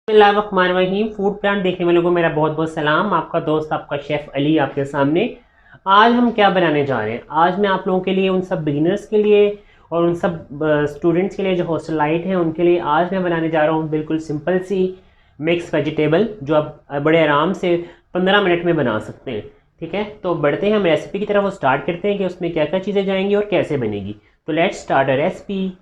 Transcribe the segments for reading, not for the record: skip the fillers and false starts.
बिस्मिल्लाहिर्रहमानिर्रहीम। Food plant देखने वालों को मेरा बहुत बहुत सलाम। आपका दोस्त आपका शेफ़ अली आपके सामने। आज हम क्या बनाने जा रहे हैं? आज मैं आप लोगों के लिए, उन सब बिगिनर्स के लिए और उन सब स्टूडेंट्स के लिए जो हॉस्टल लाइट हैं उनके लिए आज मैं बनाने जा रहा हूँ बिल्कुल सिंपल सी मिक्स वेजिटेबल, जो आप बड़े आराम से 15 मिनट में बना सकते हैं। ठीक है, तो बढ़ते हैं हम रेसिपी की तरफ। वो स्टार्ट करते हैं कि उसमें क्या क्या चीज़ें जाएंगी और कैसे बनेगी। तो लेट्स स्टार्ट अ रेसिपी।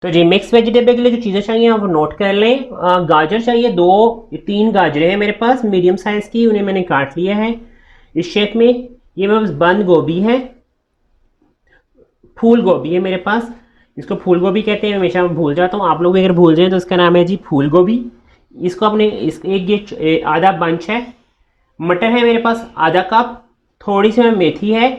तो जी, मिक्स वेजिटेबल के लिए जो चीज़ें चाहिए आप वो नोट कर लें। गाजर चाहिए, 2-3 गाजरें हैं मेरे पास मीडियम साइज़ की, उन्हें मैंने काट लिया है इस शेप में। ये मेरे पास बंद गोभी है, फूल गोभी है मेरे पास। इसको फूल गोभी कहते हैं, हमेशा मैं भूल जाता हूँ। आप लोग भी अगर भूल जाएं तो इसका नाम है जी फूल गोभी। इसको अपने इस एक ये आधा बंच है। मटर है मेरे पास आधा कप। थोड़ी सी मेथी है।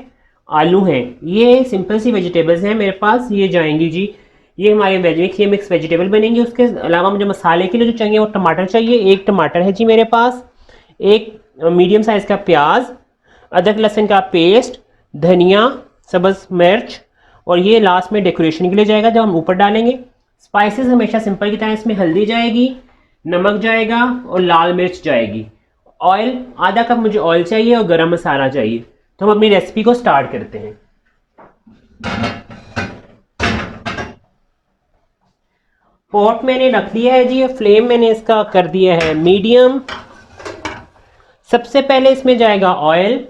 आलू हैं। ये सिंपल सी वेजिटेबल्स हैं मेरे पास, ये जाएंगी जी। ये हमारे वेज ये मिक्स वेजिटेबल बनेंगे। उसके अलावा मुझे मसाले के लिए जो चाहिए वो टमाटर चाहिए। एक टमाटर है जी मेरे पास। एक मीडियम साइज़ का प्याज, अदरक लहसुन का पेस्ट, धनिया, सब्ज़ मिर्च, और ये लास्ट में डेकोरेशन के लिए जाएगा जब हम ऊपर डालेंगे। स्पाइसेस हमेशा सिंपल की तरह, इसमें हल्दी जाएगी, नमक जाएगा और लाल मिर्च जाएगी। ऑयल आधा कप मुझे ऑयल चाहिए और गरम मसाला चाहिए। तो हम अपनी रेसिपी को स्टार्ट करते हैं। पॉट मैंने रख दिया है जी, फ्लेम मैंने इसका कर दिया है मीडियम। सबसे पहले इसमें जाएगा ऑयल।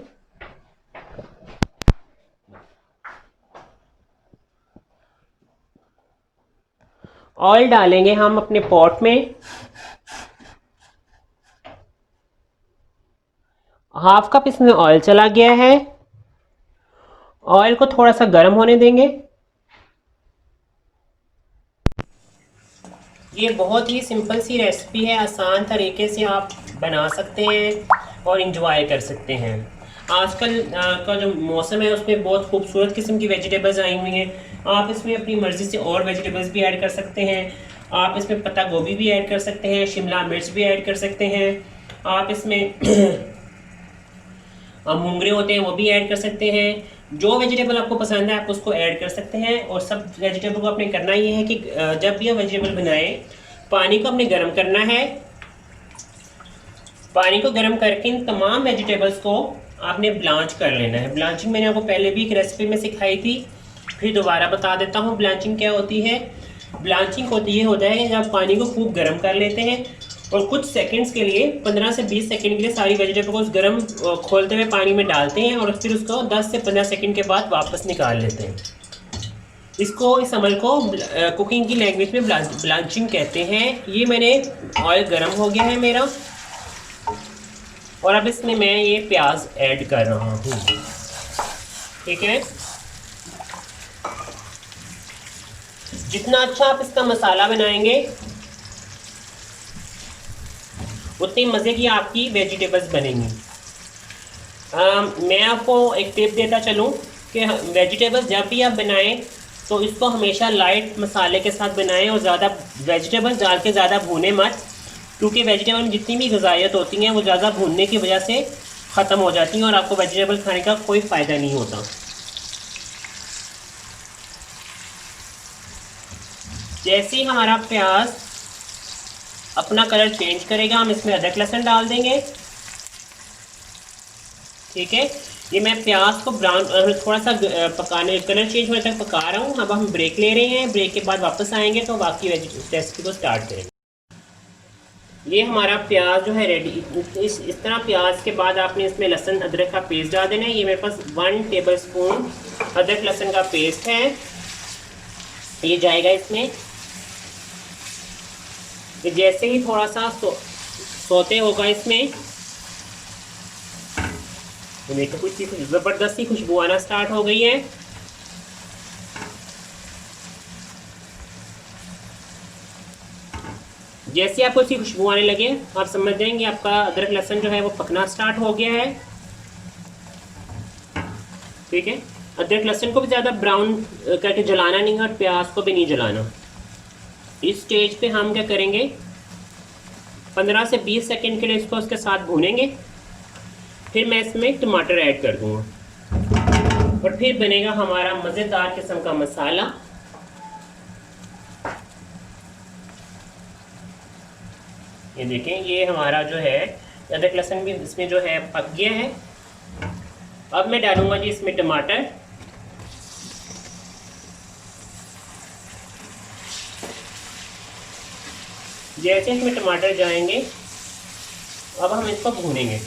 ऑयल डालेंगे हम अपने पॉट में। हाफ कप इसमें ऑयल चला गया है। ऑयल को थोड़ा सा गर्म होने देंगे। ये बहुत ही सिंपल सी रेसिपी है, आसान तरीके से आप बना सकते हैं और इंजॉय कर सकते हैं। आजकल का जो मौसम है उसमें बहुत खूबसूरत किस्म की वेजिटेबल्स आई हुई हैं। आप इसमें अपनी मर्ज़ी से और वेजिटेबल्स भी ऐड कर सकते हैं। आप इसमें पत्ता गोभी भी ऐड कर सकते हैं, शिमला मिर्च भी ऐड कर सकते हैं। आप इसमें मूंगरे होते हैं वो भी ऐड कर सकते हैं। जो वेजिटेबल आपको पसंद है आप उसको ऐड कर सकते हैं। और सब वेजिटेबल को आपने करना ये है कि जब भी आप वेजिटेबल बनाएं, पानी को आपने गर्म करना है। पानी को गर्म करके इन तमाम वेजिटेबल्स को आपने ब्लांच कर लेना है। ब्लांचिंग मैंने आपको पहले भी एक रेसिपी में सिखाई थी, फिर दोबारा बता देता हूँ ब्लांचिंग क्या होती है। ब्लांचिंग होती ये होता है कि जब पानी को खूब गर्म कर लेते हैं और कुछ सेकंड्स के लिए, 15 से 20 सेकंड के लिए सारी वेजिटेबल को उस गर्म खोलते हुए पानी में डालते हैं और फिर उसको 10 से 15 सेकंड के बाद वापस निकाल लेते हैं। इस अमल को कुकिंग की लैंग्वेज में ब्लांचिंग कहते हैं। ये मैंने ऑयल गर्म हो गया है मेरा, और अब इसमें मैं ये प्याज ऐड कर रहा हूँ। ठीक है, जितना अच्छा आप इसका मसाला बनाएंगे उतनी मज़े की आपकी वेजिटेबल्स बनेंगी। मैं आपको एक टिप देता चलूँ कि वेजिटेबल्स जब भी आप बनाएं तो इसको हमेशा लाइट मसाले के साथ बनाएं और ज़्यादा वेजिटेबल्स डाल के ज़्यादा भूनें मत, क्योंकि वेजिटेबल में जितनी भी ग़िज़ाइयत होती हैं वो ज़्यादा भूनने की वजह से ख़त्म हो जाती हैं और आपको वेजिटेबल खाने का कोई फ़ायदा नहीं होता। जैसे ही हमारा प्याज अपना कलर चेंज करेगा हम इसमें अदरक लहसुन डाल देंगे। ठीक है, ये मैं प्याज को ब्राउन थोड़ा सा पकाने, कलर चेंज होने तक पका रहा हूँ। अब हम ब्रेक ले रहे हैं, ब्रेक के बाद वापस आएंगे तो बाकी रेसिपी को स्टार्ट करेंगे। ये हमारा प्याज जो है रेडी। इस तरह प्याज के बाद आपने इसमें लहसुन अदरक का पेस्ट डाल देना है। ये मेरे पास 1 टेबल स्पून अदरक लहसुन का पेस्ट है, ये जाएगा इसमें। जैसे ही थोड़ा सा सोते होगा इसमें, तो देखो कुछ ज़बरदस्ती खुशबू आना स्टार्ट हो गई है। जैसे आपको इसकी खुशबू आने लगे आप समझ जाएंगे आपका अदरक लहसुन जो है वो पकना स्टार्ट हो गया है। ठीक है, अदरक लहसुन को भी ज़्यादा ब्राउन करके जलाना नहीं है और प्याज को भी नहीं जलाना। इस स्टेज पे हम क्या करेंगे, 15 से 20 सेकंड के लिए इसको उसके साथ भूनेंगे। फिर मैं इसमें टमाटर ऐड कर दूंगा और फिर बनेगा हमारा मज़ेदार किस्म का मसाला। ये देखें, ये हमारा जो है अदरक लहसुन भी इसमें जो है पक गया है। अब मैं डालूंगा जी इसमें टमाटर। जैसे इसमें टमाटर जाएंगे अब हम इसको भूनेंगे।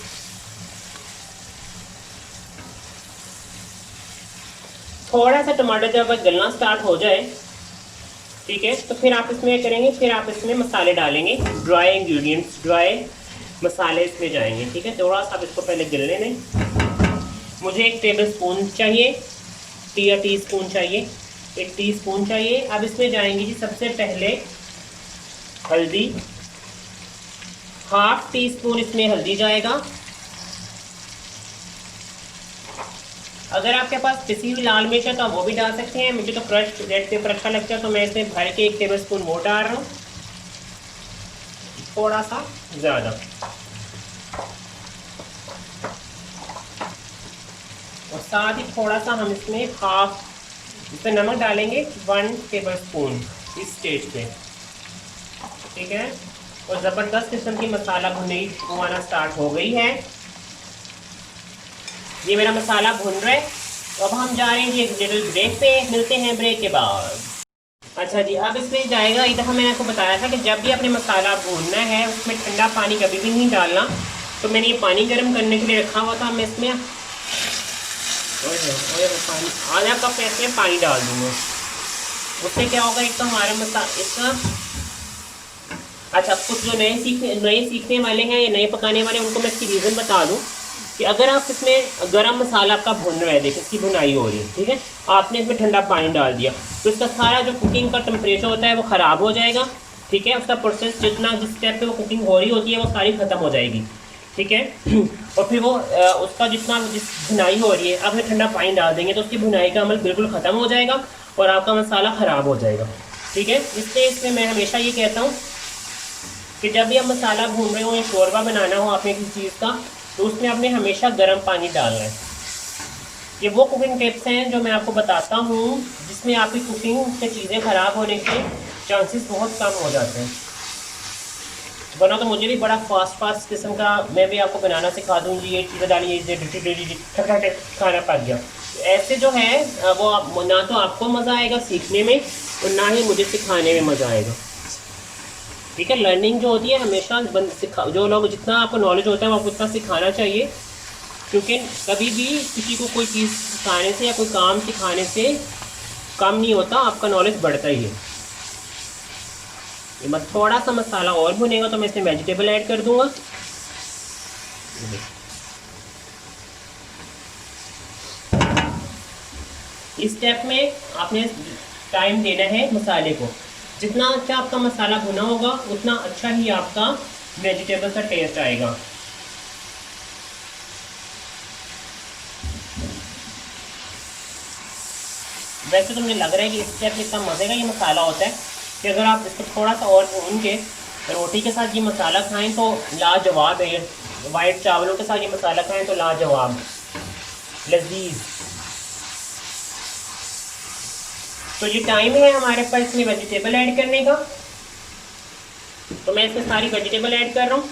थोड़ा सा टमाटर जब गलना स्टार्ट हो जाए, ठीक है, तो फिर आप इसमें करेंगे, फिर आप इसमें मसाले डालेंगे, ड्राई इंग्रेडिएंट्स, ड्राई मसाले इसमें जाएंगे। ठीक है, थोड़ा सा आप इसको पहले गलने दें। मुझे 1 टेबल स्पून चाहिए, टी स्पून चाहिए, 1 टीस्पून चाहिए। अब इसमें जाएंगे जी सबसे पहले हल्दी, 1/2 टीस्पून इसमें हल्दी जाएगा। अगर आपके पास पिसी हुई लाल मिर्च है तो आप वो भी डाल सकते हैं। मुझे तो क्रश रेड पेपर अच्छा लगता है तो मैं इसमें भर के 1 टेबल स्पून वो डाल रहा हूँ, थोड़ा सा ज़्यादा। और साथ ही थोड़ा सा हम इसमें इसमें नमक डालेंगे, 1 टेबल स्पून इस स्टेज पे। ठीक है, और ज़बरदस्त किस्म की मसाला भुनी आना स्टार्ट हो गई है। ये मेरा मसाला भुन रहा है। तो अब हम जा रहे हैं एक लिटिल ब्रेक पे, मिलते हैं ब्रेक के बाद। अच्छा जी, अब इसमें जाएगा, इधर मैंने आपको बताया था कि जब भी अपने मसाला भूनना है उसमें ठंडा पानी कभी भी नहीं डालना। तो मैंने ये पानी गर्म करने के लिए रखा हुआ था, मैं इसमें पानी आधा कप इसमें पानी डाल दूँगा। उससे क्या होगा, एक तो हमारा इसका अच्छा, कुछ जो नए सीखने वाले हैं या नए पकाने वाले, उनको मैं इसकी रीज़न बता दूँ कि अगर आप इसमें गरम मसाला आपका भुन रहा है, देखिए इसकी भुनाई हो रही है, ठीक है, आपने इसमें ठंडा पानी डाल दिया तो इसका सारा जो कुकिंग का टेम्परेचर होता है वो ख़राब हो जाएगा। ठीक है, उसका प्रोसेस जिस स्टेप पे वो कुकिंग हो रही होती है वो सारी ख़त्म हो जाएगी। ठीक है, और फिर वो उसका जिस भुनाई हो रही है, आप ठंडा पानी डाल देंगे तो उसकी भुनाई का अमल बिल्कुल ख़त्म हो जाएगा और आपका मसाला ख़राब हो जाएगा। ठीक है, इसलिए इसमें मैं हमेशा ये कहता हूँ कि जब भी आप मसाला भून रहे हो या शोरबा बनाना हो आपने किसी चीज़ का, तो उसमें आपने हमेशा गर्म पानी डालना है। ये वो कुकिंग टिप्स हैं जो मैं आपको बताता हूँ जिसमें आपकी कुकिंग से चीज़ें ख़राब होने के चांसेस बहुत कम हो जाते हैं। वरना तो मुझे भी बड़ा फास्ट किस्म का, मैं भी आपको बनाना सिखा दूँगी, ये चीज़ें डालिए, ये खाना पक गया। तो ऐसे जो है वो ना तो आपको मज़ा आएगा सीखने में और ना ही मुझे सिखाने में मज़ा आएगा। ठीक है, लर्निंग जो होती है हमेशा जो लोग जितना आपको नॉलेज होता है वो आपको उतना सिखाना चाहिए, क्योंकि कभी भी किसी को कोई चीज़ सिखाने से या कोई काम सिखाने से कम नहीं होता, आपका नॉलेज बढ़ता ही है। बस थोड़ा सा मसाला और भुनेगा तो मैं इसमें वेजिटेबल ऐड कर दूंगा। इस स्टेप में आपने टाइम देना है मसाले को, जितना अच्छा आपका मसाला भुना होगा उतना अच्छा ही आपका वेजिटेबल का टेस्ट आएगा। वैसे तो मुझे लग रहा है कि इस स्टेप में इतना मज़े का ये मसाला होता है कि अगर आप इसको थोड़ा सा और भून के रोटी के साथ ये मसाला खाएं तो लाजवाब है। वाइट चावलों के साथ ये मसाला खाएं तो लाजवाब, लजीज। तो ये टाइम है हमारे पास इसमें वेजिटेबल ऐड करने का, तो मैं इसमें सारी वेजिटेबल ऐड कर रहा हूँ।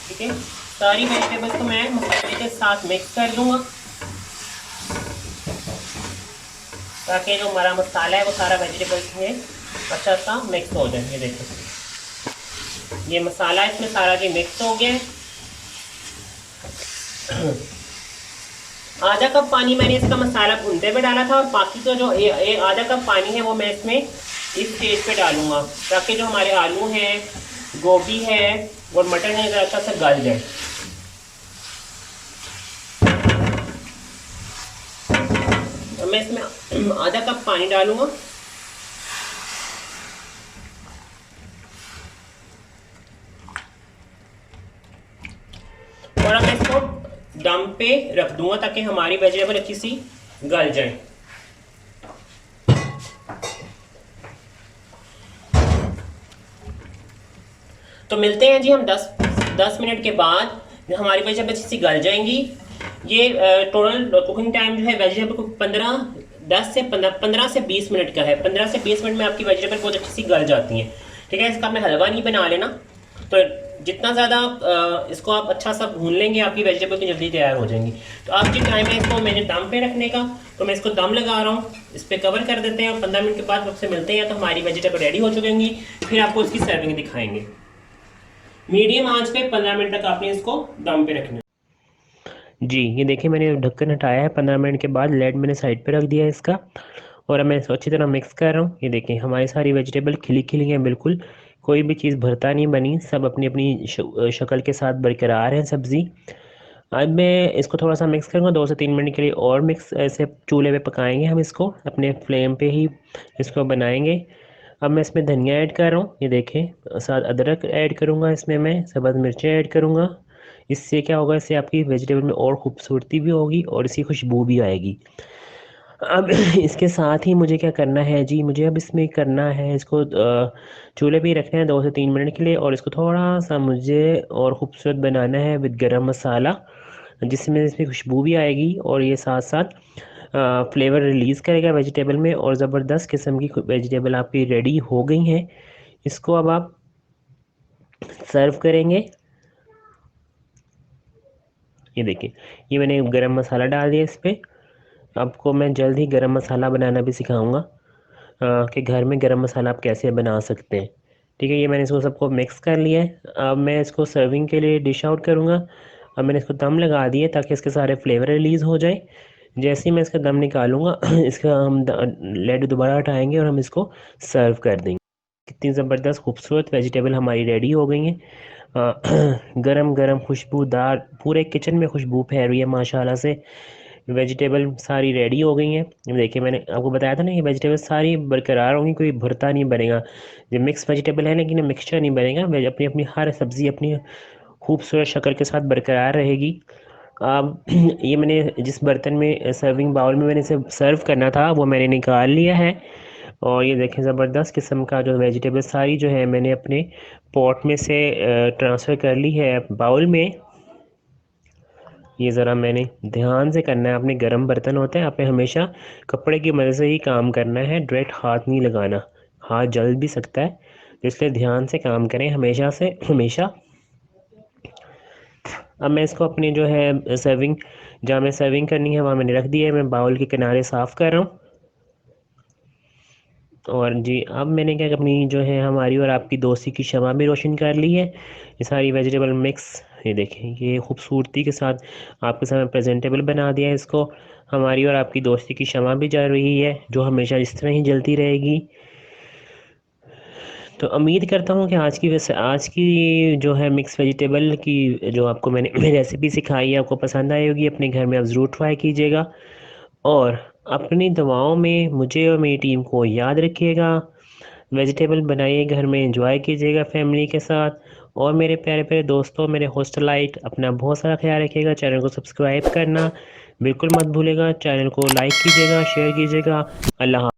ठीक है, सारी वेजिटेबल्स को मैं मसाले के साथ मिक्स कर दूंगा ताकि जो हमारा मसाला है वो सारा वेजिटेबल्स में अच्छा सा मिक्स हो जाए। ये देखो, ये मसाला इसमें सारा जी मिक्स हो गया है। आधा कप पानी मैंने इसका मसाला भूनते हुए डाला था और बाकी का जो आधा कप पानी है वो मैं इसमें इस स्टेज पे डालूंगा ताकि जो हमारे आलू हैं, गोभी है और मटर है अच्छा सा गल जाए। तो मैं इसमें आधा कप पानी डालूंगा और मैं इसको दम पे रख दूंगा ताकि हमारी वेजिटेबल अच्छी सी गल जाए। तो मिलते हैं जी हम 10 मिनट के बाद। हमारी वेजिटेबल अच्छी सी गल जाएंगी। ये टोटल कुकिंग टाइम जो है वेजिटेबल को 15 से 20 मिनट का है। 15 से 20 मिनट में आपकी वेजिटेबल बहुत अच्छी सी गल जाती हैं। ठीक है, इसका आपने हलवा नहीं बना लेना। तो जितना ज़्यादा इसको आप अच्छा सा भून लेंगे आपकी वेजिटेबल तो जल्दी तैयार हो जाएंगी। तो अब जो टाइम है इसको मैंने दम पे रखने का, तो मैं इसको दम लगा रहा हूँ। इस पर कवर कर देते हैं और 15 मिनट के बाद आपसे मिलते हैं। तो हमारी वेजिटेबल रेडी हो चुकेंगी, फिर आपको इसकी सर्विंग दिखाएंगे। मीडियम आंच पे 15 मिनट तक आपने इसको दम पे रखना। जी ये देखिए मैंने ढक्कन हटाया है। 15 मिनट के बाद लेड मैंने साइड पे रख दिया है इसका, और अब मैं इसको अच्छी तरह मिक्स कर रहा हूँ। ये देखिए हमारी सारी वेजिटेबल खिली खिली हैं, बिल्कुल कोई भी चीज़ भरता नहीं बनी, सब अपनी अपनी शक्ल के साथ बरकरार है सब्ज़ी। अब मैं इसको थोड़ा सा मिक्स करूँगा 2 से 3 मिनट के लिए, और मिक्स ऐसे चूल्हे पे पकाएंगे हम इसको, अपने फ्लेम पे ही इसको बनाएंगे। अब मैं इसमें धनिया ऐड कर रहा हूँ, ये देखें, साथ अदरक ऐड करूँगा, इसमें मैं सब्ज़ मिर्चें ऐड करूँगा। इससे क्या होगा, इससे आपकी वेजिटेबल में और खूबसूरती भी होगी और इसकी खुशबू भी आएगी। अब इसके साथ ही मुझे क्या करना है जी, मुझे अब इसमें करना है इसको चूल्हे पे ही रखना है 2 से 3 मिनट के लिए, और इसको थोड़ा सा मुझे और ख़ूबसूरत बनाना है विद गरम मसाला, जिसमें इसमें खुशबू भी आएगी और ये साथ साथ फ्लेवर रिलीज़ करेगा वेजिटेबल में, और ज़बरदस्त किस्म की वेजिटेबल आपकी रेडी हो गई हैं। इसको अब आप सर्व करेंगे। ये देखिए ये मैंने गरम मसाला डाल दिया इस पर। आपको मैं जल्द ही गरम मसाला बनाना भी सिखाऊंगा कि घर में गरम मसाला आप कैसे बना सकते हैं। ठीक है, ये मैंने इसको सबको मिक्स कर लिया है। अब मैं इसको सर्विंग के लिए डिश आउट करूँगा। अब मैंने इसको दम लगा दिए ताकि इसके सारे फ्लेवर रिलीज़ हो जाए। जैसे ही मैं इसका दम निकालूंगा इसका हम लेड दोबारा हटाएंगे और हम इसको सर्व कर देंगे। कितनी ज़बरदस्त खूबसूरत वेजिटेबल हमारी रेडी हो गई हैं। गरम गरम खुशबूदार पूरे किचन में खुशबू फैल रही है माशाल्लाह से। वेजिटेबल सारी रेडी हो गई हैं। देखिए मैंने आपको बताया था ना, ये वेजिटेबल सारी बरकरार होंगी, कोई भरता नहीं बनेगा। ये मिक्स वेजिटेबल है लेकिन मिक्सचर नहीं बनेगा। अपनी अपनी हर सब्ज़ी अपनी खूबसूरत शक्ल के साथ बरकरार रहेगी। अब ये मैंने जिस बर्तन में सर्विंग बाउल में मैंने इसे सर्व करना था वो मैंने निकाल लिया है, और ये देखें ज़बरदस्त किस्म का जो वेजिटेबल सारी जो है मैंने अपने पॉट में से ट्रांसफ़र कर ली है बाउल में। ये ज़रा मैंने ध्यान से करना है, अपने गर्म बर्तन होते हैं, आपने हमेशा कपड़े की मदद से ही काम करना है, डायरेक्ट हाथ नहीं लगाना, हाथ जल भी सकता है, इसलिए ध्यान से काम करें हमेशा से हमेशा। अब मैं इसको अपनी जो है सर्विंग, जहाँ मैं सर्विंग करनी है वहाँ मैंने रख दिया है। मैं बाउल के किनारे साफ़ कर रहा हूँ। और जी अब मैंने क्या अपनी जो है हमारी और आपकी दोस्ती की शमा भी रोशन कर ली है। ये सारी वेजिटेबल मिक्स, ये देखें ये खूबसूरती के साथ आपके सामने प्रेजेंटेबल बना दिया है इसको। हमारी और आपकी दोस्ती की शमा भी जल रही है, जो हमेशा इस तरह ही जलती रहेगी। तो उम्मीद करता हूँ कि आज की जो है मिक्स वेजिटेबल की जो आपको मैंने रेसिपी सिखाई है आपको पसंद आई होगी। अपने घर में आप ज़रूर ट्राई कीजिएगा, और अपनी दवाओं में मुझे और मेरी टीम को याद रखिएगा। वेजिटेबल बनाइए, घर में एंजॉय कीजिएगा फैमिली के साथ। और मेरे प्यारे प्यारे दोस्तों, मेरे हॉस्टलाइट, अपना बहुत सारा ख्याल रखिएगा। चैनल को सब्सक्राइब करना बिल्कुल मत भूलिएगा, चैनल को लाइक कीजिएगा, शेयर कीजिएगा। अल्लाह।